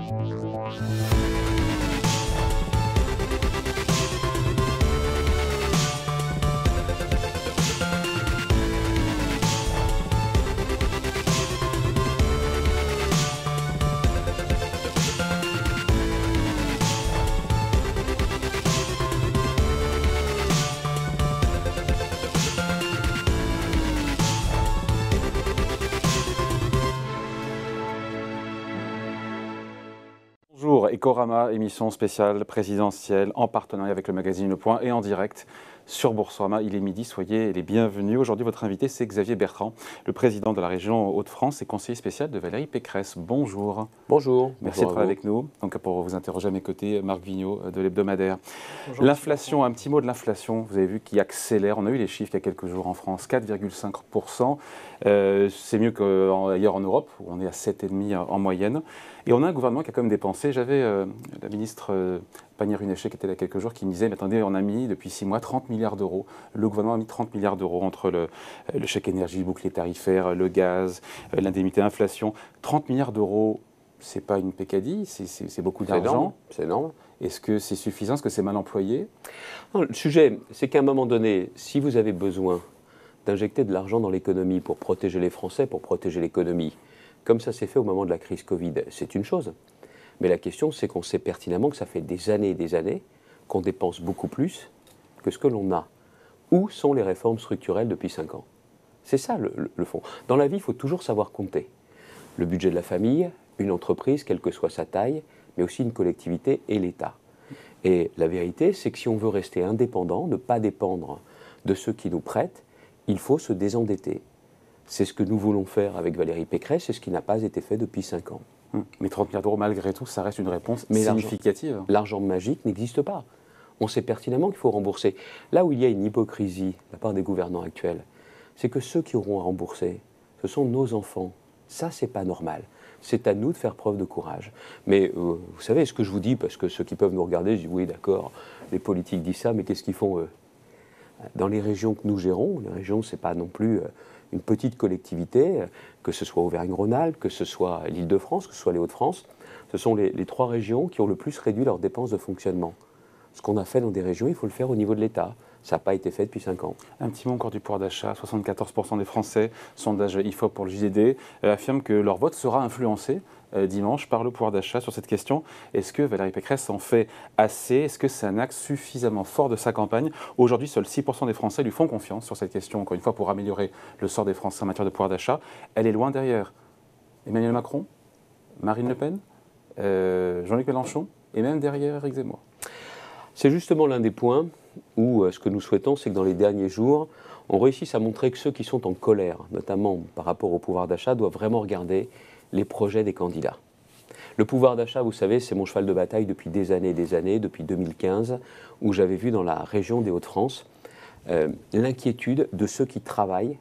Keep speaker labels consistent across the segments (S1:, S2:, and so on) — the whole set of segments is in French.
S1: Bonjour, Ecorama, émission spéciale présidentielle en partenariat avec le magazine Le Point et en direct sur Boursorama. Il est midi, soyez les bienvenus. Aujourd'hui, votre invité, c'est Xavier Bertrand, le président de la région Hauts-de-France et conseiller spécial de Valérie Pécresse. Bonjour.
S2: Bonjour.
S1: Merci d'être avec nous. Donc, pour vous interroger à mes côtés, Marc Vigneault de l'Hebdomadaire. L'inflation, un petit mot de l'inflation, vous avez vu, qui accélère. On a eu les chiffres il y a quelques jours en France, 4,5%. C'est mieux qu'ailleurs en Europe, où on est à 7,5% en moyenne. Et on a un gouvernement qui a quand même dépensé. J'avais la ministre Pannier-Runacher qui était là quelques jours qui me disait, mais attendez, on a mis depuis 6 mois 30 milliards d'euros. Le gouvernement a mis 30 milliards d'euros entre le chèque énergie, le bouclier tarifaire, le gaz, l'indemnité inflation. 30 milliards d'euros, c'est pas une pécadille, c'est beaucoup d'argent.
S2: C'est énorme.
S1: Est-ce que c'est suffisant? Est-ce que c'est mal employé?
S2: Non, le sujet, c'est qu'à un moment donné, si vous avez besoin d'injecter de l'argent dans l'économie pour protéger les Français, pour protéger l'économie, comme ça s'est fait au moment de la crise Covid, c'est une chose. Mais la question, c'est qu'on sait pertinemment que ça fait des années et des années qu'on dépense beaucoup plus que ce que l'on a. Où sont les réformes structurelles depuis 5 ans? C'est ça le fond. Dans la vie, il faut toujours savoir compter. Le budget de la famille, une entreprise, quelle que soit sa taille, mais aussi une collectivité et l'État. Et la vérité, c'est que si on veut rester indépendant, ne pas dépendre de ceux qui nous prêtent, il faut se désendetter. C'est ce que nous voulons faire avec Valérie Pécresse, c'est ce qui n'a pas été fait depuis 5 ans.
S1: Mais 30 milliards d'euros, malgré tout, ça reste une réponse significative.
S2: L'argent magique n'existe pas. On sait pertinemment qu'il faut rembourser. Là où il y a une hypocrisie de la part des gouvernants actuels, c'est que ceux qui auront à rembourser, ce sont nos enfants. Ça, c'est pas normal. C'est à nous de faire preuve de courage. Mais vous savez ce que je vous dis, parce que ceux qui peuvent nous regarder, je dis oui, d'accord, les politiques disent ça, mais qu'est-ce qu'ils font eux? Dans les régions que nous gérons, les régions, c'est pas non plus une petite collectivité, que ce soit Auvergne-Rhône-Alpes, que ce soit l'Île-de-France, que ce soit les Hauts-de-France, ce sont les 3 régions qui ont le plus réduit leurs dépenses de fonctionnement. Ce qu'on a fait dans des régions, il faut le faire au niveau de l'État. Ça n'a pas été fait depuis 5 ans.
S1: Un petit mot encore du pouvoir d'achat. 74% des Français, sondage IFOP pour le JDD, affirment que leur vote sera influencé dimanche par le pouvoir d'achat sur cette question. Est-ce que Valérie Pécresse en fait assez? Est-ce que c'est un axe suffisamment fort de sa campagne? Aujourd'hui, seuls 6% des Français lui font confiance sur cette question, encore une fois, pour améliorer le sort des Français en matière de pouvoir d'achat. Elle est loin derrière Emmanuel Macron, Marine Le Pen, Jean-Luc Mélenchon et même derrière Éric Zemmour.
S2: C'est justement l'un des points où ce que nous souhaitons, c'est que dans les derniers jours, on réussisse à montrer que ceux qui sont en colère, notamment par rapport au pouvoir d'achat, doivent vraiment regarder les projets des candidats. Le pouvoir d'achat, vous savez, c'est mon cheval de bataille depuis des années, depuis 2015, où j'avais vu dans la région des Hauts-de-France l'inquiétude de ceux qui travaillent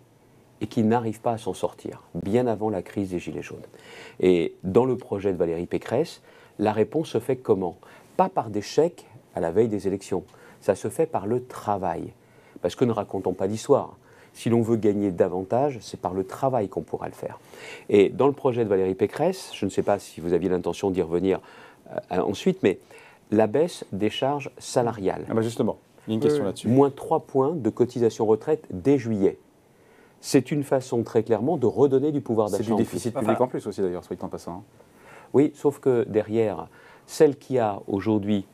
S2: et qui n'arrivent pas à s'en sortir, bien avant la crise des Gilets jaunes. Et dans le projet de Valérie Pécresse, la réponse se fait comment? Pas par des chèques à la veille des élections, ça se fait par le travail. Parce que ne racontons pas d'histoire. Si l'on veut gagner davantage, c'est par le travail qu'on pourra le faire. Et dans le projet de Valérie Pécresse, je ne sais pas si vous aviez l'intention d'y revenir ensuite, mais la baisse des charges salariales.
S1: Ah bah justement, il y a une question là-dessus.
S2: Moins 3 points de cotisation retraite dès juillet. C'est une façon très clairement de redonner du pouvoir d'achat.
S1: C'est du déficit public en plus aussi d'ailleurs, soit dit en passant.
S2: Oui, sauf que derrière, celle qui a aujourd'hui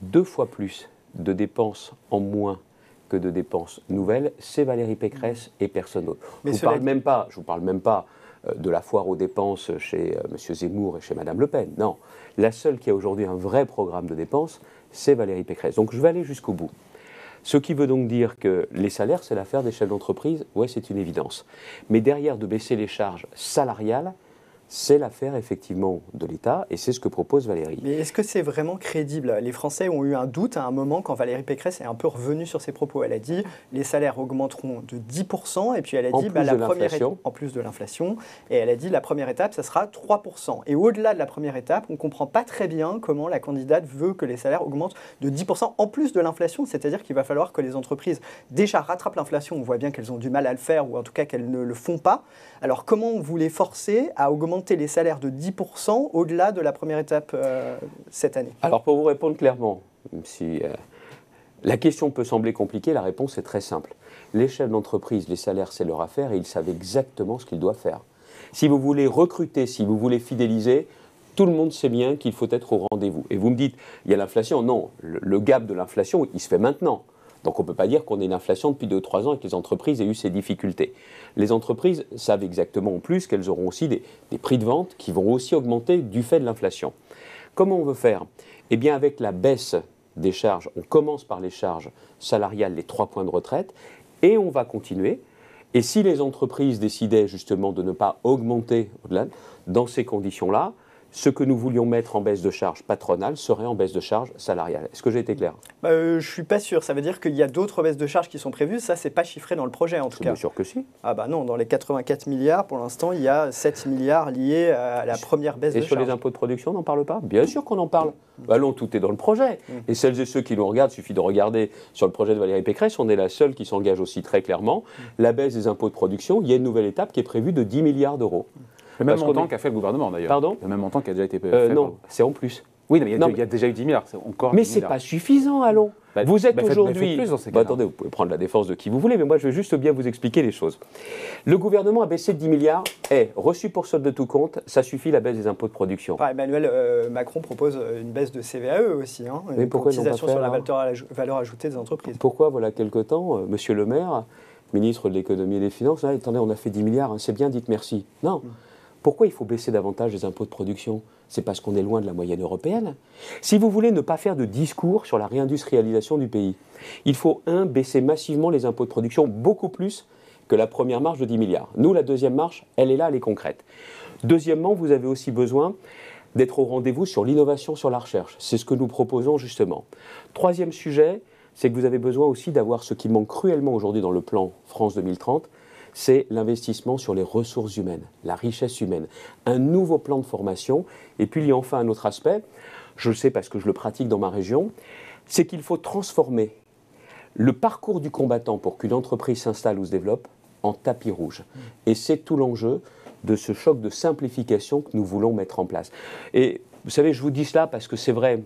S2: 2 fois plus de dépenses en moins que de dépenses nouvelles, c'est Valérie Pécresse et personne d'autre. Je ne vous parle même pas de la foire aux dépenses chez M. Zemmour et chez Mme Le Pen. Non, la seule qui a aujourd'hui un vrai programme de dépenses, c'est Valérie Pécresse. Donc je vais aller jusqu'au bout. Ce qui veut donc dire que les salaires, c'est l'affaire des chefs d'entreprise, ouais, c'est une évidence. Mais derrière, de baisser les charges salariales, c'est l'affaire effectivement de l'État et c'est ce que propose Valérie.
S3: Mais est-ce que c'est vraiment crédible? Les Français ont eu un doute à un moment quand Valérie Pécresse est un peu revenue sur ses propos. Elle a dit les salaires augmenteront de 10% et puis elle a dit la première étape, en plus de l'inflation, et elle a dit la première étape, ça sera 3%. Et au-delà de la première étape, on ne comprend pas très bien comment la candidate veut que les salaires augmentent de 10% en plus de l'inflation, c'est-à-dire qu'il va falloir que les entreprises déjà rattrapent l'inflation. On voit bien qu'elles ont du mal à le faire ou en tout cas qu'elles ne le font pas. Alors comment vous les forcez à augmenter augmenter les salaires de 10% au-delà de la première étape cette année?
S2: Alors pour vous répondre clairement, même si la question peut sembler compliquée, la réponse est très simple. Les chefs d'entreprise, les salaires, c'est leur affaire et ils savent exactement ce qu'ils doivent faire. Si vous voulez recruter, si vous voulez fidéliser, tout le monde sait bien qu'il faut être au rendez-vous. Et vous me dites, il y a l'inflation. Non, le gap de l'inflation, il se fait maintenant. Donc on ne peut pas dire qu'on ait une inflation depuis 2 ou 3 ans et que les entreprises aient eu ces difficultés. Les entreprises savent exactement en plus qu'elles auront aussi des prix de vente qui vont aussi augmenter du fait de l'inflation. Comment on veut faire? Eh bien avec la baisse des charges, on commence par les charges salariales, les 3 points de retraite, et on va continuer. Et si les entreprises décidaient justement de ne pas augmenter au-delà, dans ces conditions-là, ce que nous voulions mettre en baisse de charge patronale serait en baisse de charge salariale. Est-ce que j'ai été clair?
S3: Je ne suis pas sûr. Ça veut dire qu'il y a d'autres baisses de charges qui sont prévues. Ça, ce n'est pas chiffré dans le projet, en tout cas.
S2: Bien sûr que si.
S3: Ah bah non, dans les 84 milliards, pour l'instant, il y a 7 milliards liés à la première baisse de charges.
S2: Et sur les impôts de production, on n'en parle pas? Bien sûr qu'on en parle. Allons, tout est dans le projet. Et celles et ceux qui nous regardent, il suffit de regarder sur le projet de Valérie Pécresse, on est la seule qui s'engage aussi très clairement. La baisse des impôts de production, il y a une nouvelle étape qui est prévue de 10 milliards d'euros.
S1: Le même montant qu'a fait le gouvernement d'ailleurs.
S2: Pardon?
S1: Le même montant qui a déjà été fait.
S2: Non, c'est en plus.
S1: Oui, mais il y a déjà eu 10 milliards.
S2: Mais ce n'est pas suffisant, allons. Vous êtes aujourd'hui... Attendez, vous pouvez prendre la défense de qui vous voulez, mais moi je vais juste bien vous expliquer les choses. Le gouvernement a baissé de 10 milliards, reçu pour solde de tout compte, ça suffit la baisse des impôts de production.
S3: Emmanuel Macron propose une baisse de CVAE aussi, une cotisation sur la valeur ajoutée des entreprises.
S2: Pourquoi, voilà quelque temps, Monsieur Le Maire, ministre de l'économie et des finances, attendez, on a fait 10 milliards, c'est bien, dites merci. Non. Pourquoi il faut baisser davantage les impôts de production? C'est parce qu'on est loin de la moyenne européenne. Si vous voulez ne pas faire de discours sur la réindustrialisation du pays, il faut, baisser massivement les impôts de production, beaucoup plus que la première marche de 10 milliards. Nous, la deuxième marche, elle est là, elle est concrète. Deuxièmement, vous avez aussi besoin d'être au rendez-vous sur l'innovation, sur la recherche. C'est ce que nous proposons justement. Troisième sujet, c'est que vous avez besoin aussi d'avoir ce qui manque cruellement aujourd'hui dans le plan France 2030, c'est l'investissement sur les ressources humaines, la richesse humaine, un nouveau plan de formation. Et puis il y a enfin un autre aspect, je le sais parce que je le pratique dans ma région, c'est qu'il faut transformer le parcours du combattant pour qu'une entreprise s'installe ou se développe en tapis rouge. Et c'est tout l'enjeu de ce choc de simplification que nous voulons mettre en place. Et vous savez, je vous dis cela parce que c'est vrai,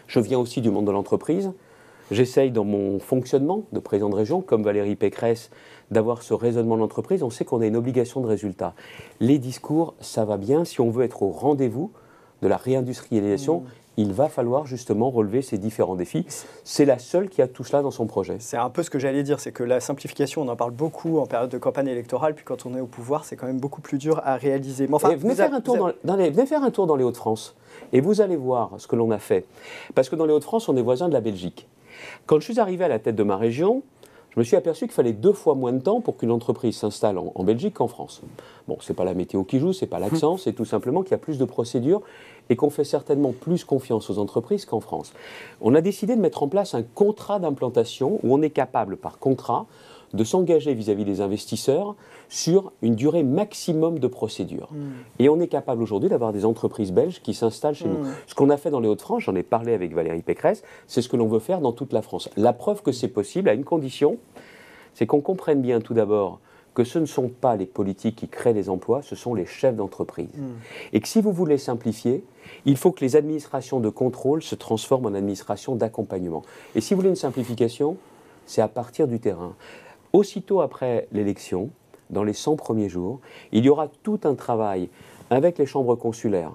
S2: je viens aussi du monde de l'entreprise. J'essaye dans mon fonctionnement de président de région, comme Valérie Pécresse, d'avoir ce raisonnement d'entreprise. On sait qu'on a une obligation de résultat. Les discours, ça va bien. Si on veut être au rendez-vous de la réindustrialisation, il va falloir justement relever ces différents défis. C'est la seule qui a tout cela dans son projet.
S3: C'est un peu ce que j'allais dire, c'est que la simplification, on en parle beaucoup en période de campagne électorale, puis quand on est au pouvoir, c'est quand même beaucoup plus dur à réaliser. Mais enfin,
S2: venez faire un tour dans les Hauts-de-France et vous allez voir ce que l'on a fait. Parce que dans les Hauts-de-France, on est voisins de la Belgique. Quand je suis arrivé à la tête de ma région, je me suis aperçu qu'il fallait 2 fois moins de temps pour qu'une entreprise s'installe en Belgique qu'en France. Bon, ce n'est pas la météo qui joue, ce n'est pas l'accent, c'est tout simplement qu'il y a plus de procédures et qu'on fait certainement plus confiance aux entreprises qu'en France. On a décidé de mettre en place un contrat d'implantation où on est capable, par contrat, de s'engager vis-à-vis des investisseurs sur une durée maximum de procédure. Et on est capable aujourd'hui d'avoir des entreprises belges qui s'installent chez nous. Ce qu'on a fait dans les Hauts-de-France, j'en ai parlé avec Valérie Pécresse, c'est ce que l'on veut faire dans toute la France. La preuve que c'est possible à une condition, c'est qu'on comprenne bien tout d'abord que ce ne sont pas les politiques qui créent les emplois, ce sont les chefs d'entreprise. Et que si vous voulez simplifier, il faut que les administrations de contrôle se transforment en administrations d'accompagnement. Et si vous voulez une simplification, c'est à partir du terrain. Aussitôt après l'élection, dans les 100 premiers jours, il y aura tout un travail avec les chambres consulaires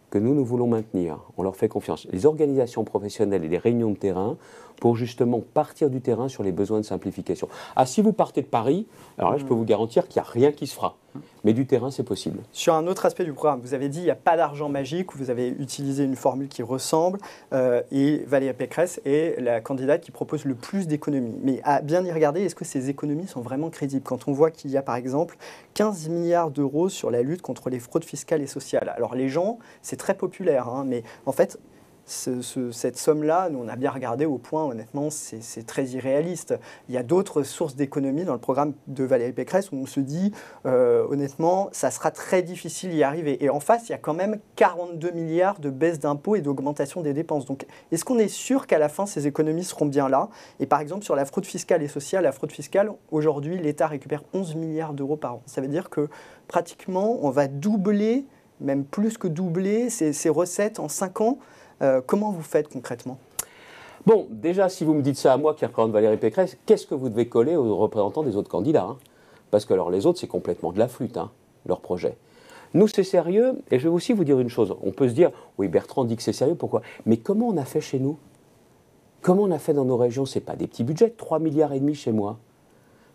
S2: que nous voulons maintenir. On leur fait confiance. Les organisations professionnelles et les réunions de terrain pour justement partir du terrain sur les besoins de simplification. Ah, si vous partez de Paris, alors là, je peux vous garantir qu'il n'y a rien qui se fera. Mais du terrain, c'est possible.
S3: Sur un autre aspect du programme, vous avez dit qu'il n'y a pas d'argent magique, vous avez utilisé une formule qui ressemble, et Valérie Pécresse est la candidate qui propose le plus d'économies. Mais à bien y regarder, est-ce que ces économies sont vraiment crédibles? Quand on voit qu'il y a par exemple 15 milliards d'euros sur la lutte contre les fraudes fiscales et sociales. Alors les gens, c'est très populaire, mais en fait, cette somme-là, nous on a bien regardé au point, honnêtement, c'est très irréaliste. Il y a d'autres sources d'économie dans le programme de Valérie Pécresse où on se dit, honnêtement, ça sera très difficile d'y arriver. Et en face, il y a quand même 42 milliards de baisse d'impôts et d'augmentation des dépenses. Donc, est-ce qu'on est sûr qu'à la fin, ces économies seront bien là? Et par exemple, sur la fraude fiscale et sociale, la fraude fiscale, aujourd'hui, l'État récupère 11 milliards d'euros par an. Ça veut dire que pratiquement, on va doubler, même plus que doubler, ces recettes en 5 ans. Comment vous faites concrètement?
S2: Bon, déjà, si vous me dites ça à moi qui représente Valérie Pécresse, qu'est-ce que vous devez coller aux représentants des autres candidats, hein? Parce que alors, les autres, c'est complètement de la flûte, hein, leur projet. Nous, c'est sérieux, et je vais aussi vous dire une chose. On peut se dire, oui, Bertrand dit que c'est sérieux, pourquoi? Mais comment on a fait chez nous? Comment on a fait dans nos régions? Ce n'est pas des petits budgets, 3,5 milliards chez moi.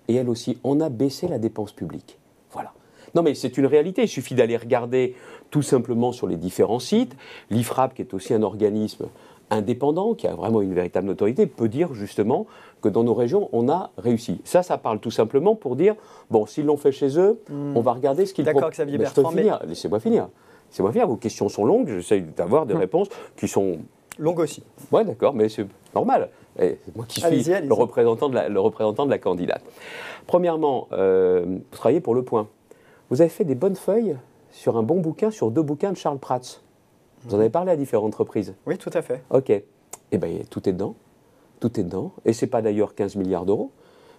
S2: Et elle aussi, on a baissé la dépense publique. Voilà. Non mais c'est une réalité, il suffit d'aller regarder tout simplement sur les différents sites. L'IFRAP, qui est aussi un organisme indépendant, qui a vraiment une véritable notoriété, peut dire justement que dans nos régions, on a réussi. Ça parle tout simplement pour dire, bon, s'ils l'ont fait chez eux, on va regarder ce qu'ils proposent.
S3: D'accord, Xavier Bertrand,
S2: laissez-moi finir. Laissez-moi finir, vos questions sont longues, j'essaie d'avoir des réponses qui sont...
S3: Longues aussi.
S2: Oui, d'accord, mais c'est normal. C'est moi qui suis le représentant de la candidate. Premièrement, vous travaillez pour Le Point. Vous avez fait des bonnes feuilles sur un bon bouquin, sur 2 bouquins de Charles Prats. Vous en avez parlé à différentes reprises.
S3: Oui, tout à fait.
S2: Ok. Eh bien, tout est dedans. Tout est dedans. Et ce n'est pas d'ailleurs 15 milliards d'euros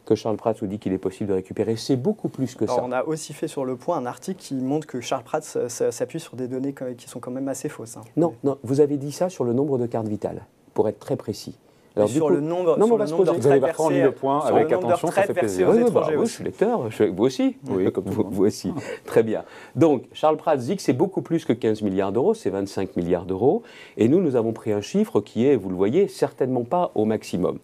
S2: que Charles Prats nous dit qu'il est possible de récupérer. C'est beaucoup plus que ça.
S3: On a aussi fait sur Le Point un article qui montre que Charles Prats s'appuie sur des données qui sont quand même assez fausses. Hein.
S2: Non, vous avez dit ça sur le nombre de cartes vitales, pour être très précis.
S3: Alors, sur le nombre de retraits versés,
S1: Le Point avec attention, ça fait plaisir.
S3: Oui,
S2: je suis lecteur, vous aussi, comme vous aussi. Très bien. Donc, Charles Prats dit que c'est beaucoup plus que 15 milliards d'euros, c'est 25 milliards d'euros. Et nous avons pris un chiffre qui est, vous le voyez, certainement pas au maximum.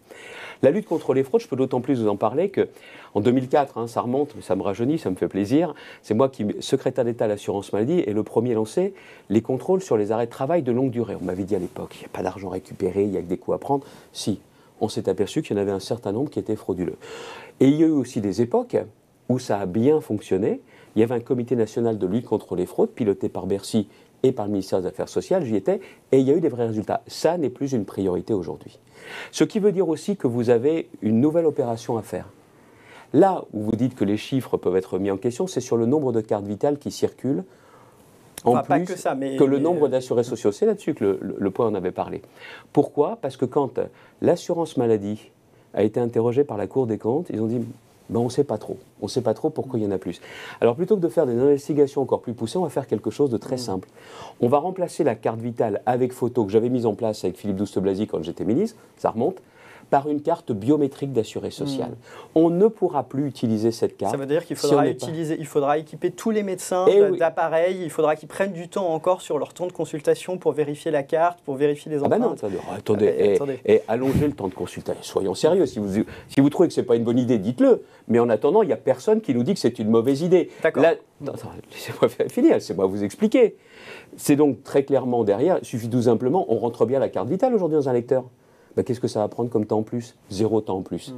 S2: La lutte contre les fraudes, je peux d'autant plus vous en parler qu'en 2004, ça remonte, ça me rajeunit, ça me fait plaisir, c'est moi qui, secrétaire d'État à l'assurance maladie, et le premier lancé les contrôles sur les arrêts de travail de longue durée. On m'avait dit à l'époque, il n'y a pas d'argent récupéré, il n'y a que des coûts à prendre. Si, on s'est aperçu qu'il y en avait un certain nombre qui étaient frauduleux. Et il y a eu aussi des époques où ça a bien fonctionné. Il y avait un comité national de lutte contre les fraudes, piloté par Bercy et par le ministère des Affaires sociales, j'y étais, et il y a eu des vrais résultats. Ça n'est plus une priorité aujourd'hui. Ce qui veut dire aussi que vous avez une nouvelle opération à faire. Là où vous dites que les chiffres peuvent être mis en question, c'est sur le nombre de cartes vitales qui circulent, en plus que le nombre d'assurés sociaux. C'est là-dessus que le Point en avait parlé. Pourquoi? Parce que quand l'assurance maladie a été interrogée par la Cour des comptes, ils ont dit on ne sait pas trop. On ne sait pas trop pourquoi il y en a plus. Alors plutôt que de faire des investigations encore plus poussées, on va faire quelque chose de très simple. On va remplacer la carte vitale avec photo que j'avais mise en place avec Philippe Douste-Blazy quand j'étais ministre, ça remonte, par une carte biométrique d'assuré social. On ne pourra plus utiliser cette carte.
S3: Ça veut dire qu'il faudra il faudra équiper tous les médecins d'appareils, il faudra qu'ils prennent du temps encore sur leur temps de consultation pour vérifier la carte, pour vérifier les empreintes.
S2: Ah ben non, attendez, allongez le temps de consultation. Soyons sérieux, si vous trouvez que ce n'est pas une bonne idée, dites-le. Mais en attendant, il n'y a personne qui nous dit que c'est une mauvaise idée.
S3: D'accord.
S2: Laissez-moi finir, laissez-moi vous expliquer. C'est donc très clairement derrière, il suffit tout simplement, on rentre bien la carte vitale aujourd'hui dans un lecteur. Qu'est-ce que ça va prendre comme temps en plus? 0 temps en plus.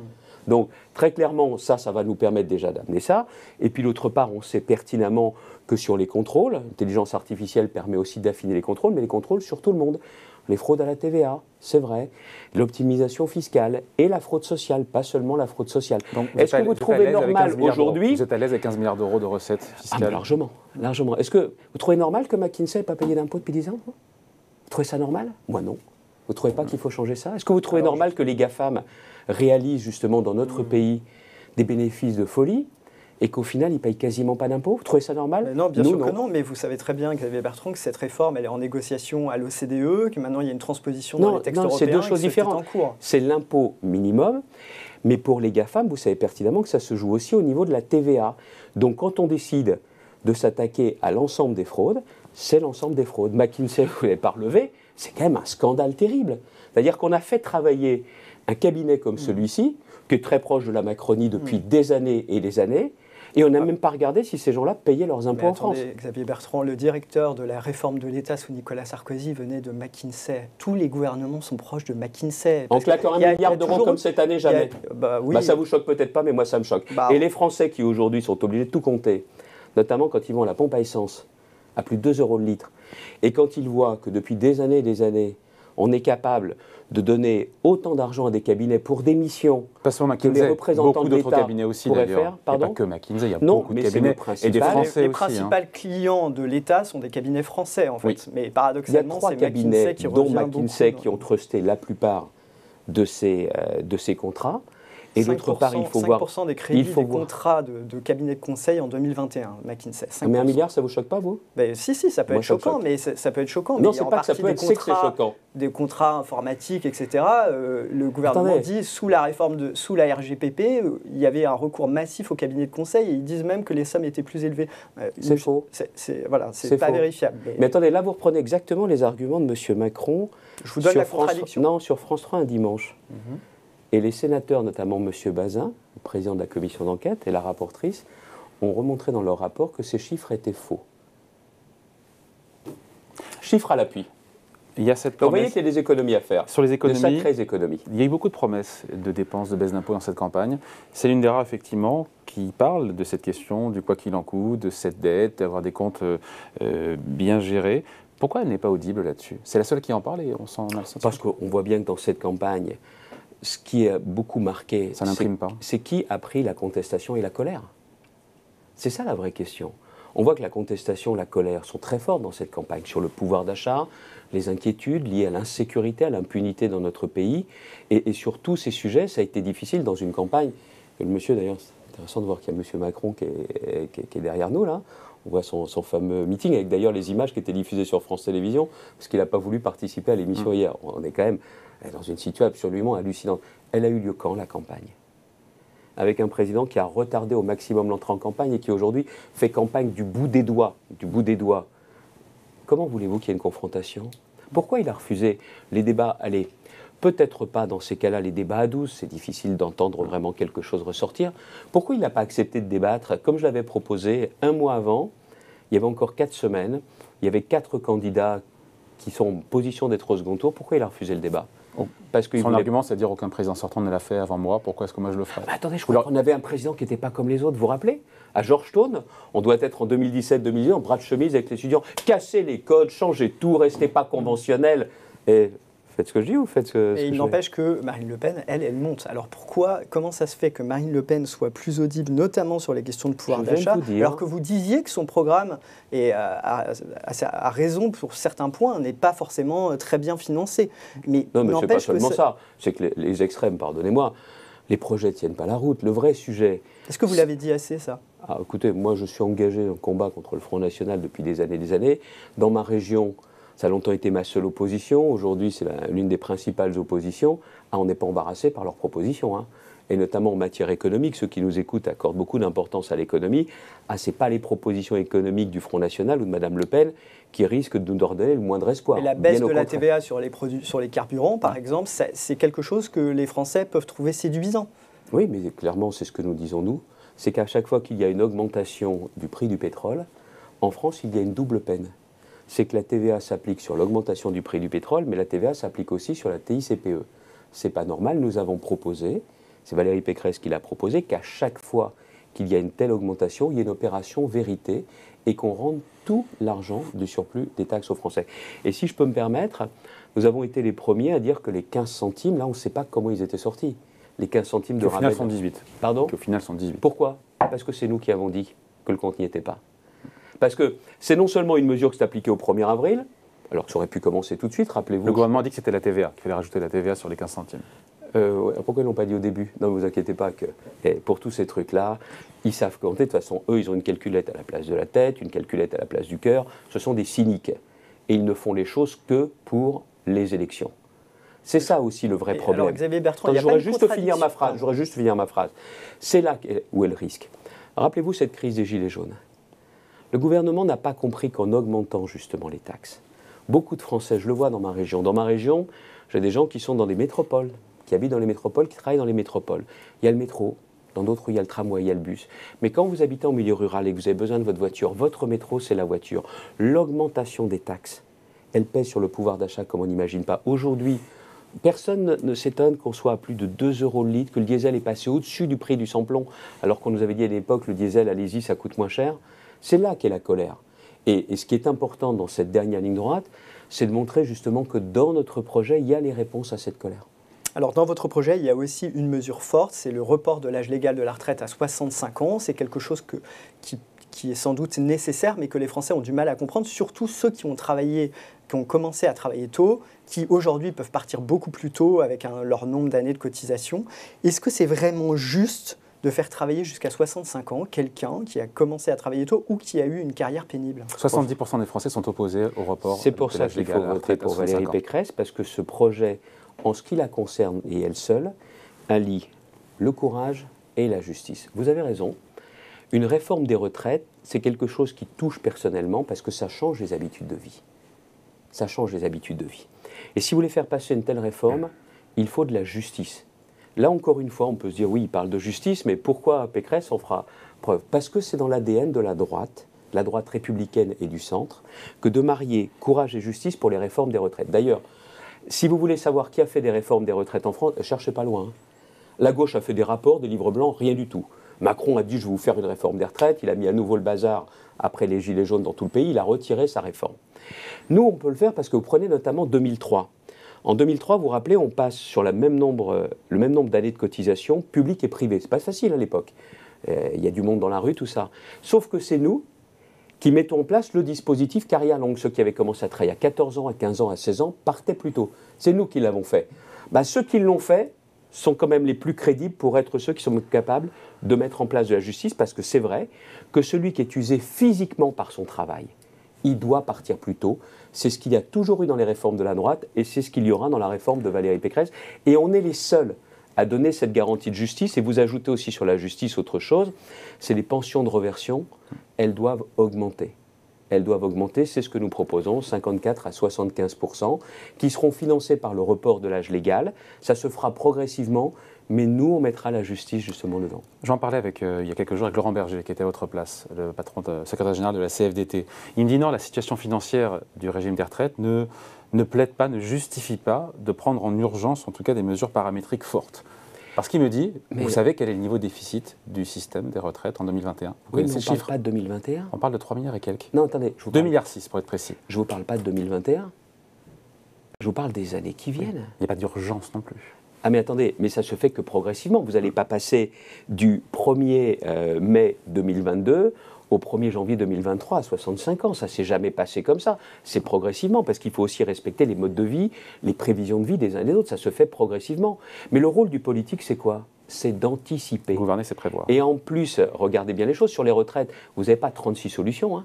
S2: Donc, très clairement, ça va nous permettre déjà d'amener ça. Et puis, d'autre part, on sait pertinemment que sur les contrôles, l'intelligence artificielle permet aussi d'affiner les contrôles, mais les contrôles sur tout le monde. Les fraudes à la TVA, c'est vrai. L'optimisation fiscale et la fraude sociale, pas seulement la fraude sociale. Est-ce que vous trouvez normal aujourd'hui...
S1: Vous êtes à l'aise avec 15 milliards d'euros de recettes fiscales?
S2: Largement. Est-ce que vous trouvez normal que McKinsey n'ait pas payé d'impôts depuis 10 ans? Vous trouvez ça normal? Moi, non. Vous ne trouvez pas qu'il faut changer ça? Est-ce que vous trouvez normal que les GAFAM réalisent justement dans notre pays des bénéfices de folie et qu'au final, ils ne payent quasiment pas d'impôts? Vous trouvez ça normal?
S3: Non, bien sûr que non, mais vous savez très bien, Xavier Bertrand, que cette réforme, elle est en négociation à l'OCDE, que maintenant il y a une transposition dans les textes européens.
S2: C'est deux choses différentes. C'est l'impôt minimum, mais pour les GAFAM, vous savez pertinemment que ça se joue aussi au niveau de la TVA. Donc quand on décide de s'attaquer à l'ensemble des fraudes, c'est l'ensemble des fraudes. McKinsey, vous ne l'avez pas relevé, c'est quand même un scandale terrible. C'est-à-dire qu'on a fait travailler un cabinet comme celui-ci, qui est très proche de la Macronie depuis des années et des années, et on n'a même pas regardé si ces gens-là payaient leurs impôts en France.
S3: Xavier Bertrand, le directeur de la réforme de l'État sous Nicolas Sarkozy venait de McKinsey. Tous les gouvernements sont proches de McKinsey.
S2: En claquant 1 milliard d'euros comme cette année, jamais. Ça vous choque peut-être pas, mais moi ça me choque. Et les Français qui aujourd'hui sont obligés de tout compter, notamment quand ils vont à la pompe à essence, à plus de 2 € le litre, et quand ils voient que depuis des années et des années, on est capable de donner autant d'argent à des cabinets pour des missions
S1: que les représentants de l'État cabinets aussi d'ailleurs. Pas que McKinsey, il y a beaucoup de cabinets et des Français
S3: les principaux clients de l'État sont des cabinets français en fait. Oui. Mais paradoxalement, c'est McKinsey qui revient
S2: dont McKinsey qui ont trusté la plupart de ces contrats. Et d'autre part, il faut voir...
S3: 5% des crédits des contrats de cabinets de conseil en 2021, McKinsey. 5%.
S2: Mais 1 milliard, ça ne vous choque pas, vous?
S3: Si, ça peut être choquant, mais ça peut être choquant.
S2: Non, c'est pas que ça peut être, c'est que c'est choquant.
S3: Des contrats informatiques, etc. Le gouvernement dit, sous la réforme, sous la RGPP, il y avait un recours massif aux cabinets de conseil, et ils disent même que les sommes étaient plus élevées.
S2: C'est faux.
S3: C'est pas vérifiable.
S2: Mais attendez, là, vous reprenez exactement les arguments de M. Macron.
S3: Je vous donne la contradiction.
S2: Non, sur France 3 un dimanche. Et les sénateurs, notamment M. Bazin, le président de la commission d'enquête, et la rapportrice, ont remontré dans leur rapport que ces chiffres étaient faux. Chiffres à l'appui.
S1: Il y a cette
S2: promesse. Vous voyez qu'il y a des économies à faire.
S1: Sur les économies,
S2: de sacrées économies.
S1: Il y a eu beaucoup de promesses de dépenses, de baisse d'impôts dans cette campagne. C'est l'une des rares, effectivement, qui parle de cette question du quoi qu'il en coûte, de cette dette, d'avoir des comptes bien gérés. Pourquoi elle n'est pas audible là-dessus? C'est la seule qui en parle et on s'en a le sentiment.
S2: Parce qu'on voit bien que dans cette campagne, ce qui a beaucoup marqué, c'est qui a pris la contestation et la colère. C'est ça la vraie question. On voit que la contestation et la colère sont très fortes dans cette campagne, sur le pouvoir d'achat, les inquiétudes liées à l'insécurité, à l'impunité dans notre pays. Et sur tous ces sujets, ça a été difficile dans une campagne. Le monsieur, d'ailleurs, c'est intéressant de voir qu'il y a M. Macron qui est derrière nous, là. On voit son fameux meeting, avec d'ailleurs les images qui étaient diffusées sur France Télévisions, parce qu'il n'a pas voulu participer à l'émission hier. On est quand même dans une situation absolument hallucinante. Elle a eu lieu quand, la campagne? Avec un président qui a retardé au maximum l'entrée en campagne et qui aujourd'hui fait campagne du bout des doigts. Du bout des doigts. Comment voulez-vous qu'il y ait une confrontation? Pourquoi il a refusé les débats? Allez, peut-être pas dans ces cas-là les débats à 12, c'est difficile d'entendre vraiment quelque chose ressortir. Pourquoi il n'a pas accepté de débattre? Comme je l'avais proposé un mois avant, il y avait encore 4 semaines, il y avait 4 candidats qui sont en position d'être au second tour. Pourquoi il a refusé le débat?
S1: Parce que son argument, c'est de dire aucun président sortant ne l'a fait avant moi, pourquoi est-ce que moi je le ferais?
S2: Attendez, je crois qu'on avait un président qui n'était pas comme les autres, vous vous rappelez? À Georgetown, on doit être en 2017-2018 en bras de chemise avec les étudiants, casser les codes, changer tout, rester pas conventionnel. Et faites ce que je dis ou faites ce que
S3: il n'empêche que Marine Le Pen, elle monte. Alors pourquoi, comment ça se fait que Marine Le Pen soit plus audible, notamment sur les questions de pouvoir d'achat, alors que vous disiez que son programme, et a raison pour certains points, n'est pas forcément très bien financé.
S2: Mais non, mais c'est pas seulement ça. C'est que les extrêmes, pardonnez-moi, les projets ne tiennent pas la route. Le vrai sujet...
S3: Est-ce que vous l'avez dit assez, ça?
S2: Écoutez, moi je suis engagé dans le combat contre le Front National depuis des années. Dans ma région... Ça a longtemps été ma seule opposition. Aujourd'hui, c'est l'une des principales oppositions. On n'est pas embarrassé par leurs propositions. Et notamment en matière économique, ceux qui nous écoutent accordent beaucoup d'importance à l'économie. Ce n'est pas les propositions économiques du Front National ou de Mme Le Pen qui risquent de nous donner le moindre espoir.
S3: Et la baisse de la TVA sur les carburants, par exemple, c'est quelque chose que les Français peuvent trouver séduisant.
S2: Oui, mais clairement, c'est ce que nous disons nous. C'est qu'à chaque fois qu'il y a une augmentation du prix du pétrole, en France, il y a une double peine. C'est que la TVA s'applique sur l'augmentation du prix du pétrole, mais la TVA s'applique aussi sur la TICPE. C'est pas normal, nous avons proposé, c'est Valérie Pécresse qui l'a proposé, qu'à chaque fois qu'il y a une telle augmentation, il y ait une opération vérité et qu'on rende tout l'argent du surplus des taxes aux Français. Et si je peux me permettre, nous avons été les premiers à dire que les 15 centimes, là on ne sait pas comment ils étaient sortis. Les 15 centimes de rabais.
S1: Au final, sont 18.
S2: Pardon?
S1: Au final, sont 18.
S2: Pourquoi? Parce que c'est nous qui avons dit que le compte n'y était pas. Parce que c'est non seulement une mesure qui s'est appliquée au 1er avril, alors que ça aurait pu commencer tout de suite, rappelez-vous.
S1: Le gouvernement a dit que c'était la TVA, qu'il fallait rajouter la TVA sur les 15 centimes.
S2: Pourquoi ils ne l'ont pas dit au début? Non, ne vous inquiétez pas que pour tous ces trucs-là, ils savent compter. De toute façon, eux, ils ont une calculette à la place de la tête, une calculette à la place du cœur. Ce sont des cyniques. Et ils ne font les choses que pour les élections. C'est ça aussi le vrai problème.
S3: Alors, Xavier Bertrand,
S2: j'aurais juste finir ma phrase. C'est là où est le risque. Rappelez-vous cette crise des Gilets jaunes. Le gouvernement n'a pas compris qu'en augmentant justement les taxes, beaucoup de Français, je le vois dans ma région. Dans ma région, j'ai des gens qui sont dans des métropoles, qui habitent dans les métropoles, qui travaillent dans les métropoles. Il y a le métro, dans d'autres il y a le tramway, il y a le bus. Mais quand vous habitez en milieu rural et que vous avez besoin de votre voiture, votre métro, c'est la voiture. L'augmentation des taxes, elle pèse sur le pouvoir d'achat comme on n'imagine pas. Aujourd'hui, personne ne s'étonne qu'on soit à plus de 2 € le litre, que le diesel est passé au-dessus du prix du sans-plomb, alors qu'on nous avait dit à l'époque, le diesel, allez-y, ça coûte moins cher. C'est là qu'est la colère. Et ce qui est important dans cette dernière ligne droite, c'est de montrer justement que dans notre projet, il y a les réponses à cette colère.
S3: Alors dans votre projet, il y a aussi une mesure forte, c'est le report de l'âge légal de la retraite à 65 ans. C'est quelque chose qui est sans doute nécessaire, mais que les Français ont du mal à comprendre, surtout ceux qui ont commencé à travailler tôt, qui aujourd'hui peuvent partir beaucoup plus tôt avec leur nombre d'années de cotisation. Est-ce que c'est vraiment juste de faire travailler jusqu'à 65 ans quelqu'un qui a commencé à travailler tôt ou qui a eu une carrière pénible?
S1: 70% des Français sont opposés au report.
S2: C'est pour ça qu'il faut voter pour Valérie Pécresse, parce que ce projet, en ce qui la concerne et elle seule, allie le courage et la justice. Vous avez raison. Une réforme des retraites, c'est quelque chose qui touche personnellement parce que ça change les habitudes de vie. Ça change les habitudes de vie. Et si vous voulez faire passer une telle réforme, il faut de la justice. Là, encore une fois, on peut se dire, oui, il parle de justice, mais pourquoi Pécresse en fera preuve? Parce que c'est dans l'ADN de la droite républicaine et du centre, que de marier courage et justice pour les réformes des retraites. D'ailleurs, si vous voulez savoir qui a fait des réformes des retraites en France, cherchez pas loin. La gauche a fait des rapports, des livres blancs, rien du tout. Macron a dit, je vais vous faire une réforme des retraites. Il a mis à nouveau le bazar après les gilets jaunes dans tout le pays. Il a retiré sa réforme. Nous, on peut le faire parce que vous prenez notamment 2003. En 2003, vous vous rappelez, on passe sur le même nombre d'années de cotisation publique et privée. C'est pas facile à l'époque. Il y a du monde dans la rue, tout ça. Sauf que c'est nous qui mettons en place le dispositif carrière longue. Ceux qui avaient commencé à travailler à 14 ans, à 15 ans, à 16 ans, partaient plus tôt. C'est nous qui l'avons fait. Ceux qui l'ont fait sont quand même les plus crédibles pour être ceux qui sont capables de mettre en place de la justice, parce que c'est vrai que celui qui est usé physiquement par son travail, il doit partir plus tôt. C'est ce qu'il y a toujours eu dans les réformes de la droite et c'est ce qu'il y aura dans la réforme de Valérie Pécresse. Et on est les seuls à donner cette garantie de justice. Et vous ajoutez aussi sur la justice autre chose, c'est les pensions de réversion, elles doivent augmenter. Elles doivent augmenter, c'est ce que nous proposons, 54 à 75%, qui seront financés par le report de l'âge légal. Ça se fera progressivement, mais nous, on mettra la justice justement dedans.
S1: J'en parlais il y a quelques jours avec Laurent Berger, qui était à votre place, le secrétaire général de la CFDT. Il me dit non, la situation financière du régime des retraites ne plaide pas, ne justifie pas de prendre en urgence, en tout cas, des mesures paramétriques fortes. Parce qu'il me dit, vous savez quel est le niveau de déficit du système des retraites en 2021?
S2: Oui, mais on ne parle pas de 2021.
S1: On parle de 3 milliards et quelques.
S2: Non, attendez.
S1: 2,6 milliards pour être précis.
S2: Je ne vous parle pas de 2021. Je vous parle des années qui viennent.
S1: Il n'y a pas d'urgence non plus.
S2: Ah mais attendez, mais ça se fait que progressivement. Vous n'allez pas passer du 1er mai 2022 au 1er janvier 2023 à 65 ans. Ça ne s'est jamais passé comme ça. C'est progressivement, parce qu'il faut aussi respecter les modes de vie, les prévisions de vie des uns et des autres. Ça se fait progressivement. Mais le rôle du politique, c'est quoi? C'est d'anticiper.
S1: Gouverner, c'est prévoir.
S2: Et en plus, regardez bien les choses. Sur les retraites, vous n'avez pas 36 solutions, hein.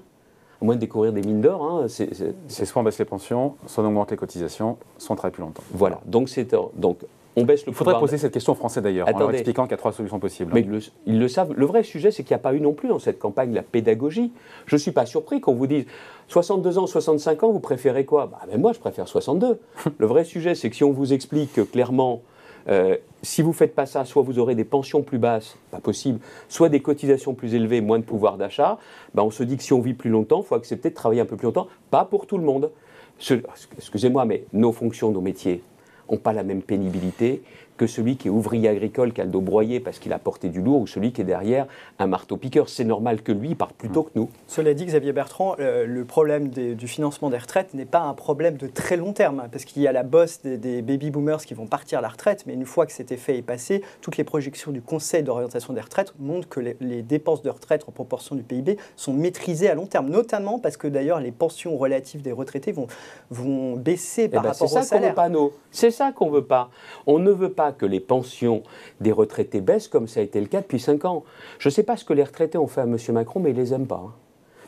S2: À moins de découvrir des mines d'or.
S1: C'est soit on baisse les pensions, soit on augmente les cotisations, soit on travaille plus longtemps.
S2: Voilà. Donc on baisse le
S1: Il faudrait poser cette question aux Français d'ailleurs, en leur expliquant qu'il y a 3 solutions possibles.
S2: Mais ils le savent. Le vrai sujet, c'est qu'il n'y a pas eu non plus dans cette campagne la pédagogie. Je ne suis pas surpris qu'on vous dise 62 ans, 65 ans, vous préférez quoi? Mais moi, je préfère 62. Le vrai sujet, c'est que si on vous explique clairement, si vous ne faites pas ça, soit vous aurez des pensions plus basses, pas possible, soit des cotisations plus élevées, moins de pouvoir d'achat, on se dit que si on vit plus longtemps, il faut accepter de travailler un peu plus longtemps. Pas pour tout le monde. Excusez-moi, mais nos fonctions, nos métiers n'ont pas la même pénibilité que celui qui est ouvrier agricole, qui a le dos broyé parce qu'il a porté du lourd, ou celui qui est derrière un marteau-piqueur. C'est normal que lui, il parte plus tôt que nous.
S3: Cela dit, Xavier Bertrand, le problème du financement des retraites n'est pas un problème de très long terme, parce qu'il y a la bosse des baby-boomers qui vont partir à la retraite, mais une fois que cet effet est passé, toutes les projections du Conseil d'orientation des retraites montrent que les dépenses de retraite en proportion du PIB sont maîtrisées à long terme, notamment parce que d'ailleurs les pensions relatives des retraités vont baisser par rapport au salaire.
S2: C'est ça qu'on veut pas. On ne veut pas que les pensions des retraités baissent comme ça a été le cas depuis 5 ans. Je ne sais pas ce que les retraités ont fait à M. Macron, mais ils ne les aiment pas. Hein.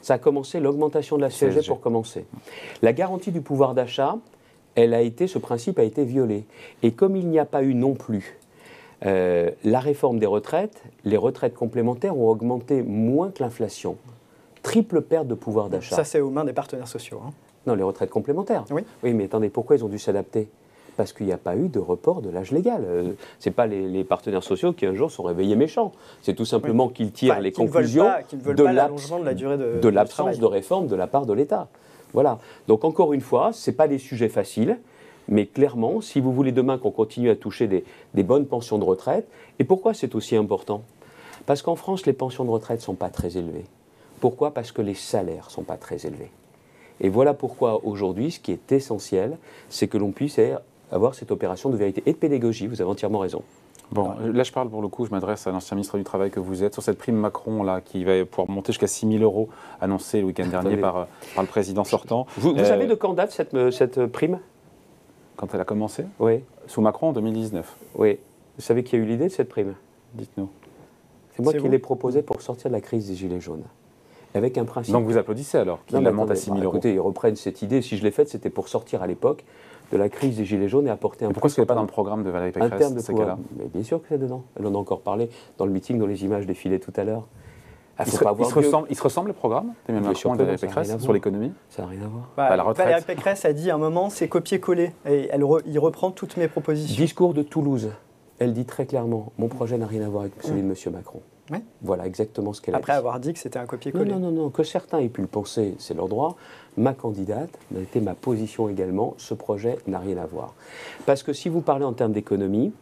S2: Ça a commencé, l'augmentation de la CSG pour commencer. La garantie du pouvoir d'achat, ce principe a été violé. Et comme il n'y a pas eu non plus la réforme des retraites, les retraites complémentaires ont augmenté moins que l'inflation. Triple perte de pouvoir d'achat.
S3: Ça, c'est aux mains des partenaires sociaux. Hein.
S2: Non, les retraites complémentaires.
S3: Oui.
S2: Oui, mais attendez, pourquoi ils ont dû s'adapter? Parce qu'il n'y a pas eu de report de l'âge légal. Ce n'est pas les partenaires sociaux qui un jour sont réveillés méchants. C'est tout simplement qu'ils tirent les conclusions de l'absence de réforme de la part de l'État. Voilà. Donc encore une fois, ce n'est pas des sujets faciles, mais clairement, si vous voulez demain qu'on continue à toucher des bonnes pensions de retraite, et pourquoi c'est aussi important? Parce qu'en France, les pensions de retraite ne sont pas très élevées. Pourquoi? Parce que les salaires ne sont pas très élevés. Et voilà pourquoi aujourd'hui, ce qui est essentiel, c'est que l'on puisse avoir cette opération de vérité et de pédagogie. Vous avez entièrement raison.
S1: Bon, là je parle pour le coup, je m'adresse à l'ancien ministre du Travail que vous êtes, sur cette prime Macron là, qui va pouvoir monter jusqu'à 6 000 € annoncée le week-end dernier par le président sortant.
S2: Vous savez de quand date cette prime?
S1: Quand elle a commencé?
S2: Oui.
S1: Sous Macron en 2019.
S2: Oui. Vous savez qui a eu l'idée de cette prime?
S1: Dites-nous.
S2: C'est moi qui l'ai proposé pour sortir de la crise des Gilets jaunes. Avec un principe.
S1: Donc vous applaudissez alors qu'il la monte à 6 000 €.
S2: Écoutez, ils reprennent cette idée. Si je l'ai faite, c'était pour sortir à l'époque de la crise des Gilets jaunes et apporter un...
S1: Pourquoi est-ce qu'elle n'est pas dans le programme de Valérie Pécresse, ces cas-là?
S2: Mais bien sûr que c'est dedans. Elle en a encore parlé dans le meeting dont les images défilaient tout à l'heure.
S1: Ils se ressemblent les programmes d'Emmanuel Macron et de Valérie Pécresse sur l'économie?
S2: Ça n'a rien à voir.
S1: La retraite.
S3: Valérie Pécresse a dit à un moment, c'est copier-coller. Et il reprend toutes mes propositions.
S2: Discours de Toulouse. Elle dit très clairement, mon projet n'a rien à voir avec celui de M. Macron.
S3: Oui.
S2: Voilà exactement ce qu'elle a dit.
S3: Après avoir dit que c'était un copier-coller.
S2: Non, que certains aient pu le penser, c'est leur droit. Ma candidate, ça a été ma position également, ce projet n'a rien à voir. Parce que si vous parlez en termes d'économie,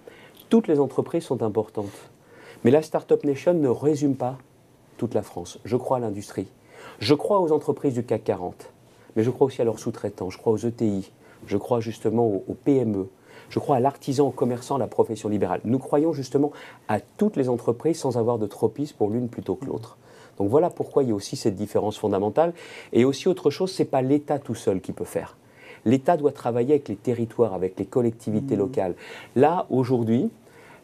S2: toutes les entreprises sont importantes. Mais la Startup Nation ne résume pas toute la France. Je crois à l'industrie. Je crois aux entreprises du CAC 40. Mais je crois aussi à leurs sous-traitants. Je crois aux ETI. Je crois justement aux PME. Je crois à l'artisan, au commerçant, à la profession libérale. Nous croyons justement à toutes les entreprises sans avoir de tropisme pour l'une plutôt que l'autre. Donc voilà pourquoi il y a aussi cette différence fondamentale. Et aussi autre chose, ce n'est pas l'État tout seul qui peut faire. L'État doit travailler avec les territoires, avec les collectivités locales. Là, aujourd'hui,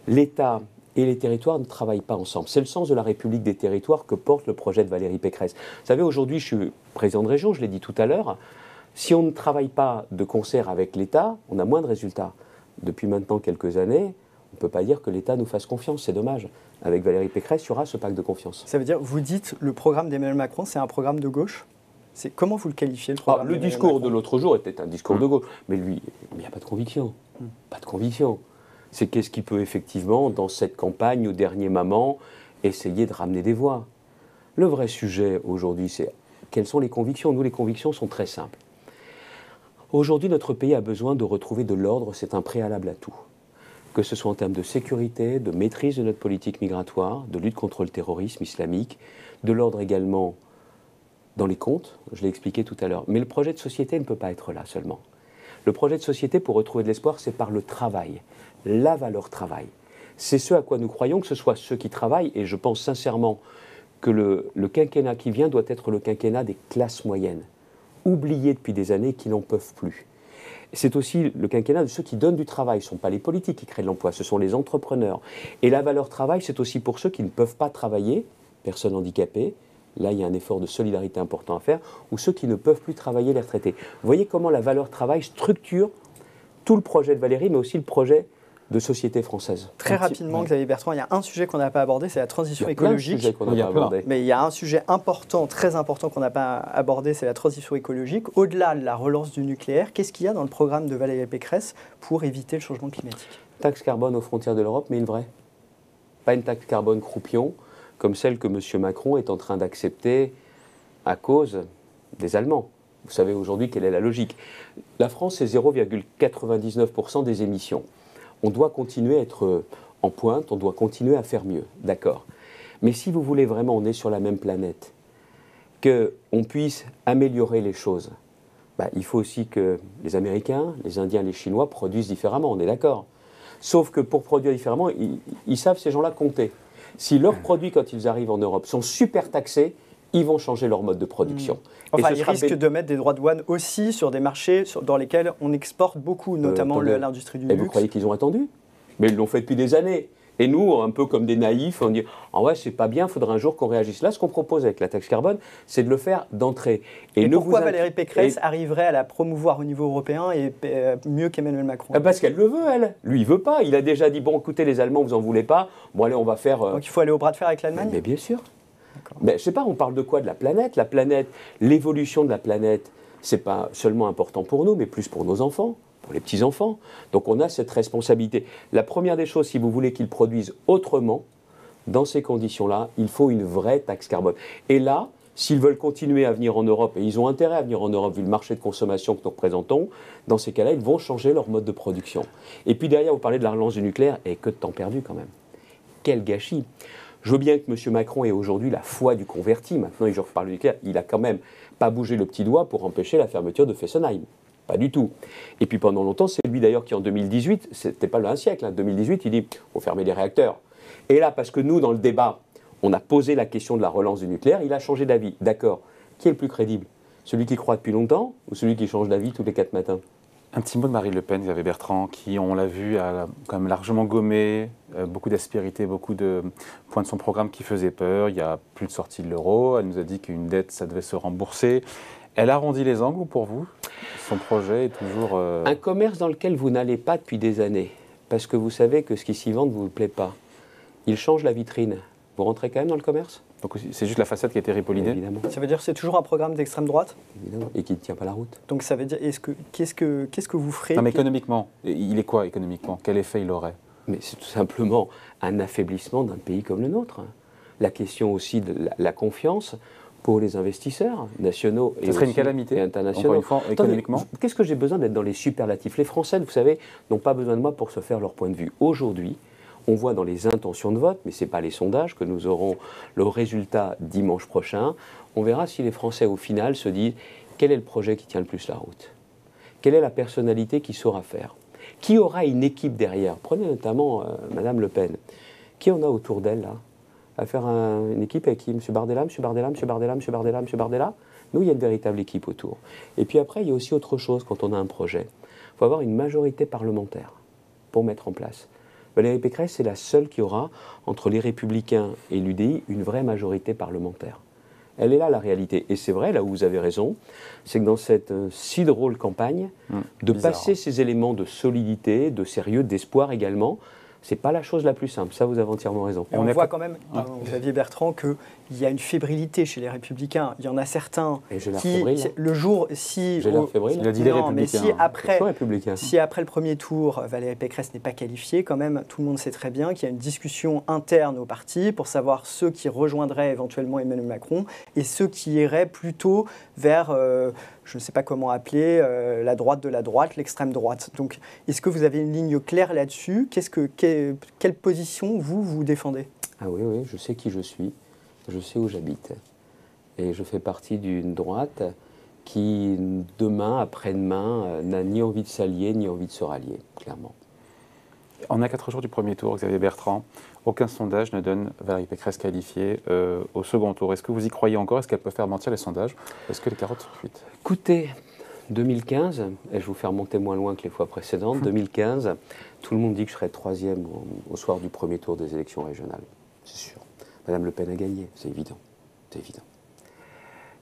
S2: l'État et les territoires ne travaillent pas ensemble. C'est le sens de la République des territoires que porte le projet de Valérie Pécresse. Vous savez, aujourd'hui, je suis président de région, je l'ai dit tout à l'heure. Si on ne travaille pas de concert avec l'État, on a moins de résultats. Depuis maintenant quelques années, on ne peut pas dire que l'État nous fasse confiance, c'est dommage. Avec Valérie Pécresse, il y aura ce pacte de confiance.
S3: Ça veut dire, vous dites, le programme d'Emmanuel Macron, c'est un programme de gauche? Comment vous le qualifiez, le programme
S2: Le discours de l'autre jour était un discours de gauche, mais lui, il n'y a pas de conviction. Pas de conviction. C'est qu'est-ce qui peut effectivement, dans cette campagne, au dernier moment, essayer de ramener des voix. Le vrai sujet aujourd'hui, c'est quelles sont les convictions. Nous, les convictions sont très simples. Aujourd'hui, notre pays a besoin de retrouver de l'ordre, c'est un préalable à tout. Que ce soit en termes de sécurité, de maîtrise de notre politique migratoire, de lutte contre le terrorisme islamique, de l'ordre également dans les comptes, je l'ai expliqué tout à l'heure. Mais le projet de société ne peut pas être là seulement. Le projet de société, pour retrouver de l'espoir, c'est par le travail, la valeur travail. C'est ce à quoi nous croyons, que ce soit ceux qui travaillent, et je pense sincèrement que le quinquennat qui vient doit être le quinquennat des classes moyennes, oubliés depuis des années, qui n'en peuvent plus. C'est aussi le quinquennat de ceux qui donnent du travail. Ce ne sont pas les politiques qui créent de l'emploi, ce sont les entrepreneurs. Et la valeur travail, c'est aussi pour ceux qui ne peuvent pas travailler, personnes handicapées, là il y a un effort de solidarité important à faire, ou ceux qui ne peuvent plus travailler, les retraités. Vous voyez comment la valeur travail structure tout le projet de Valérie, mais aussi le projet de société française.
S3: Très rapidement, Xavier Bertrand, il y a un sujet qu'on n'a pas abordé, c'est la transition écologique. Mais il y a un sujet important, très important qu'on n'a pas abordé, c'est la transition écologique. Au-delà de la relance du nucléaire, qu'est-ce qu'il y a dans le programme de Valérie Pécresse pour éviter le changement climatique?
S2: Taxe carbone aux frontières de l'Europe, mais une vraie. Pas une taxe carbone croupion, comme celle que M. Macron est en train d'accepter à cause des Allemands. Vous savez aujourd'hui quelle est la logique. La France, c'est 0,99% des émissions. On doit continuer à être en pointe, on doit continuer à faire mieux, d'accord. Mais si vous voulez vraiment, on est sur la même planète, qu'on puisse améliorer les choses, il faut aussi que les Américains, les Indiens, les Chinois produisent différemment, on est d'accord. Sauf que pour produire différemment, ils savent ces gens-là compter. Si leurs produits, quand ils arrivent en Europe, sont super taxés, ils vont changer leur mode de production.
S3: Enfin, ils risquent de mettre des droits de douane aussi sur des marchés dans lesquels on exporte beaucoup, notamment l'industrie du luxe.
S2: Et vous croyez qu'ils ont attendu? Mais ils l'ont fait depuis des années. Et nous, un peu comme des naïfs, on dit « Ah ouais, c'est pas bien, il faudra un jour qu'on réagisse ». Là, ce qu'on propose avec la taxe carbone, c'est de le faire d'entrée.
S3: Et pourquoi Valérie Pécresse arriverait à la promouvoir au niveau européen et mieux qu'Emmanuel Macron?
S2: Parce qu'elle le veut, elle. Lui, il veut pas. Il a déjà dit « Bon, écoutez, les Allemands, vous en voulez pas. Bon, allez, on va faire…
S3: Donc il faut aller au bras de fer avec l'Allemagne?
S2: Mais bien sûr. Mais je sais pas, on parle de quoi? De la planète. La planète, l'évolution de la planète, c'est pas seulement important pour nous, mais plus pour nos enfants, pour les petits-enfants. Donc on a cette responsabilité. La première des choses, si vous voulez qu'ils produisent autrement, dans ces conditions-là, il faut une vraie taxe carbone. Et là, s'ils veulent continuer à venir en Europe, et ils ont intérêt à venir en Europe vu le marché de consommation que nous représentons, dans ces cas-là, ils vont changer leur mode de production. Et puis derrière, vous parlez de la relance du nucléaire, et que de temps perdu quand même. Quel gâchis! Je veux bien que M. Macron ait aujourd'hui la foi du converti. Maintenant, je reparle du nucléaire. Il a quand même pas bougé le petit doigt pour empêcher la fermeture de Fessenheim. Pas du tout. Et puis pendant longtemps, c'est lui d'ailleurs qui en 2018, c'était pas un siècle, hein, 2018, il dit « faut fermer les réacteurs ». Et là, parce que nous, dans le débat, on a posé la question de la relance du nucléaire, il a changé d'avis. D'accord. Qui est le plus crédible? Celui qui croit depuis longtemps ou celui qui change d'avis tous les 4 matins?
S1: Un petit mot de Marine Le Pen, Xavier Bertrand, qui, on l'a vu, a quand même largement gommé, beaucoup d'aspérité, beaucoup de points de son programme qui faisaient peur. Il n'y a plus de sortie de l'euro. Elle nous a dit qu'une dette, ça devait se rembourser. Elle arrondit les angles, ou pour vous? Son projet est toujours...
S2: Un commerce dans lequel vous n'allez pas depuis des années, parce que vous savez que ce qui s'y vend ne vous plaît pas. Il change la vitrine. Vous rentrez quand même dans le commerce?
S1: Donc c'est juste la façade qui a été ripollinée?
S2: Évidemment.
S3: Ça veut dire que c'est toujours un programme d'extrême droite?
S2: Évidemment. Et qui ne tient pas la route.
S3: Donc ça veut dire, qu'est-ce que vous ferez?
S1: Non mais économiquement, il est quoi économiquement? Quel effet il aurait?
S2: Mais c'est tout simplement un affaiblissement d'un pays comme le nôtre. La question aussi de la confiance pour les investisseurs nationaux
S1: et une calamité,
S2: et internationaux.
S1: Encore une fois, économiquement.
S2: Qu'est-ce que j'ai besoin d'être dans les superlatifs? Les Français, vous savez, n'ont pas besoin de moi pour se faire leur point de vue. Aujourd'hui, on voit dans les intentions de vote, mais ce n'est pas les sondages, que nous aurons le résultat dimanche prochain. On verra si les Français, au final, se disent quel est le projet qui tient le plus la route? Quelle est la personnalité qui saura faire? Qui aura une équipe derrière? Prenez notamment Madame Le Pen. Qui en a autour d'elle, là? À faire une équipe avec qui? M. Bardella, M. Bardella, M. Bardella, M. Bardella, M. Bardella? Nous, il y a une véritable équipe autour. Et puis après, il y a aussi autre chose quand on a un projet. Il faut avoir une majorité parlementaire pour mettre en place. Valérie Pécresse, c'est la seule qui aura, entre les Républicains et l'UDI, une vraie majorité parlementaire. Elle est là, la réalité. Et c'est vrai, là où vous avez raison, c'est que dans cette si drôle campagne, de passer ces éléments de solidité, de sérieux, d'espoir également, c'est pas la chose la plus simple. Ça, vous avez entièrement raison.
S3: Et on voit quand même, Xavier Bertrand, qu'il y a une fébrilité chez les Républicains. Il y en a certains qui, le jour, si...
S2: J'ai l'air fébrile.
S1: Il a dit les Républicains.
S3: Mais si après le premier tour, Valérie Pécresse n'est pas qualifiée, quand même, tout le monde sait très bien qu'il y a une discussion interne au parti pour savoir ceux qui rejoindraient éventuellement Emmanuel Macron et ceux qui iraient plutôt vers... je ne sais pas comment appeler, la droite de la droite, l'extrême droite. Donc, est-ce que vous avez une ligne claire là-dessus? Quelle position vous défendez?
S2: Ah oui, oui, je sais qui je suis, je sais où j'habite. Et je fais partie d'une droite qui, demain, après-demain, n'a ni envie de s'allier, ni envie de se rallier, clairement.
S1: On est à 4 jours du premier tour, Xavier Bertrand. Aucun sondage ne donne Valérie Pécresse qualifiée au second tour. Est-ce que vous y croyez encore? Est-ce qu'elle peut faire mentir les sondages? Est-ce que les carottes sont cuites?
S2: Écoutez, 2015, et je vous fais remonter moins loin que les fois précédentes, 2015, tout le monde dit que je serai 3e au soir du premier tour des élections régionales. C'est sûr. Madame Le Pen a gagné, c'est évident. C'est évident.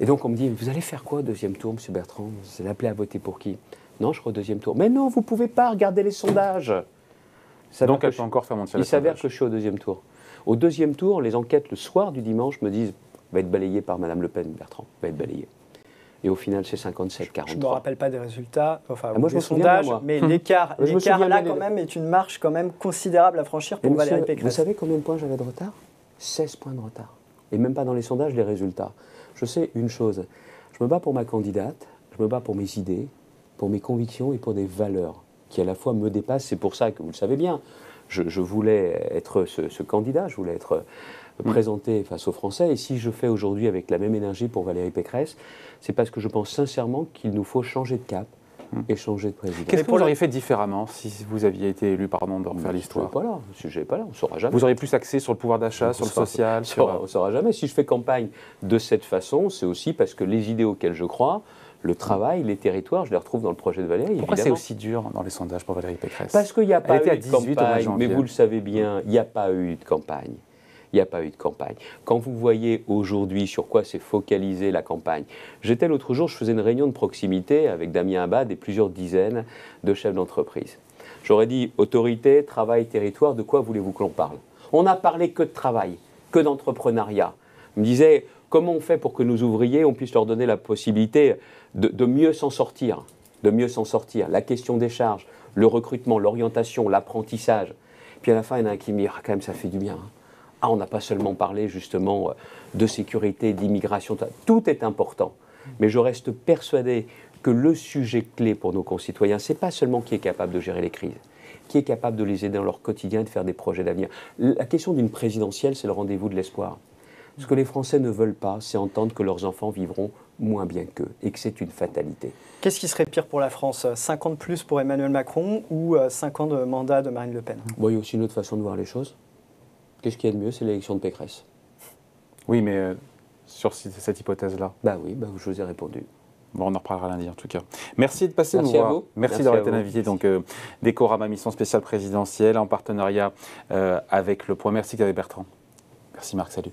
S2: Et donc on me dit, vous allez faire quoi au 2e tour, M. Bertrand? Vous allez appeler à voter pour qui? Non, je serai au 2e tour. Mais non, vous ne pouvez pas regarder les sondages.
S1: Donc elle peut encore faire mentir les sondages.
S2: Il s'avère que je suis au 2e tour. Au 2e tour, les enquêtes le soir du dimanche me disent, va être balayé par Madame Le Pen, Bertrand, va être balayé. Et au final, c'est 57-43.
S3: Je ne me rappelle pas des résultats, enfin
S2: moi,
S3: des sondages, mais l'écart là, quand même, est une marche quand même considérable à franchir pour Valérie Pécresse.
S2: Vous savez combien de points j'avais de retard? 16 points de retard. Et même pas dans les sondages, les résultats. Je sais une chose, je me bats pour ma candidate, je me bats pour mes idées, pour mes convictions et pour des valeurs qui à la fois me dépassent. C'est pour ça que vous le savez bien, je voulais être ce candidat, je voulais être présenté face aux Français. Et si je fais aujourd'hui avec la même énergie pour Valérie Pécresse, c'est parce que je pense sincèrement qu'il nous faut changer de cap et changer de président.
S1: Qu'est-ce que vous auriez fait différemment si vous aviez été élu, pardon, de refaire l'histoire?
S2: Je ne suis pas là, on ne saura jamais.
S1: Vous auriez plus axé sur le pouvoir d'achat, sur le social?
S2: On ne saura jamais. Si je fais campagne de cette façon, c'est aussi parce que les idées auxquelles je crois, le travail, les territoires, je les retrouve dans le projet de Valérie.
S1: Pourquoi c'est aussi dur dans les sondages pour Valérie Pécresse?
S2: Parce qu'il n'y a pas eu de campagne, mais vous le savez bien, il n'y a pas eu de campagne. Il n'y a pas eu de campagne. Quand vous voyez aujourd'hui sur quoi s'est focalisée la campagne, j'étais l'autre jour, je faisais une réunion de proximité avec Damien Abad et plusieurs dizaines de chefs d'entreprise. J'aurais dit autorité, travail, territoire, de quoi voulez-vous que l'on parle? On n'a parlé que de travail, que d'entrepreneuriat. On me disait, comment on fait pour que nos ouvriers, on puisse leur donner la possibilité de mieux s'en sortir, de mieux s'en sortir. La question des charges, le recrutement, l'orientation, l'apprentissage. Puis à la fin, il y en a un qui me dit, ah, quand même, ça fait du bien. Ah, on n'a pas seulement parlé justement de sécurité, d'immigration, tout est important. Mais je reste persuadé que le sujet clé pour nos concitoyens, ce n'est pas seulement qui est capable de gérer les crises, qui est capable de les aider dans leur quotidien et de faire des projets d'avenir. La question d'une présidentielle, c'est le rendez-vous de l'espoir. Ce que les Français ne veulent pas, c'est entendre que leurs enfants vivront moins bien qu'eux et que c'est une fatalité.
S3: Qu'est-ce qui serait pire pour la France? 5 ans de plus pour Emmanuel Macron ou 5 ans de mandat de Marine Le Pen?
S2: Bon, il y a aussi une autre façon de voir les choses. Qu'est-ce qu'il y a de mieux? C'est l'élection de Pécresse.
S1: Oui, mais sur cette hypothèse-là.
S2: Oui, je vous ai répondu.
S1: Bon, on en reparlera lundi en tout cas. Merci de passer nous voir. Merci d'avoir été invité. Donc, Décorama, mission spéciale présidentielle en partenariat avec Le Point. Merci Xavier Bertrand. Merci Marc, salut.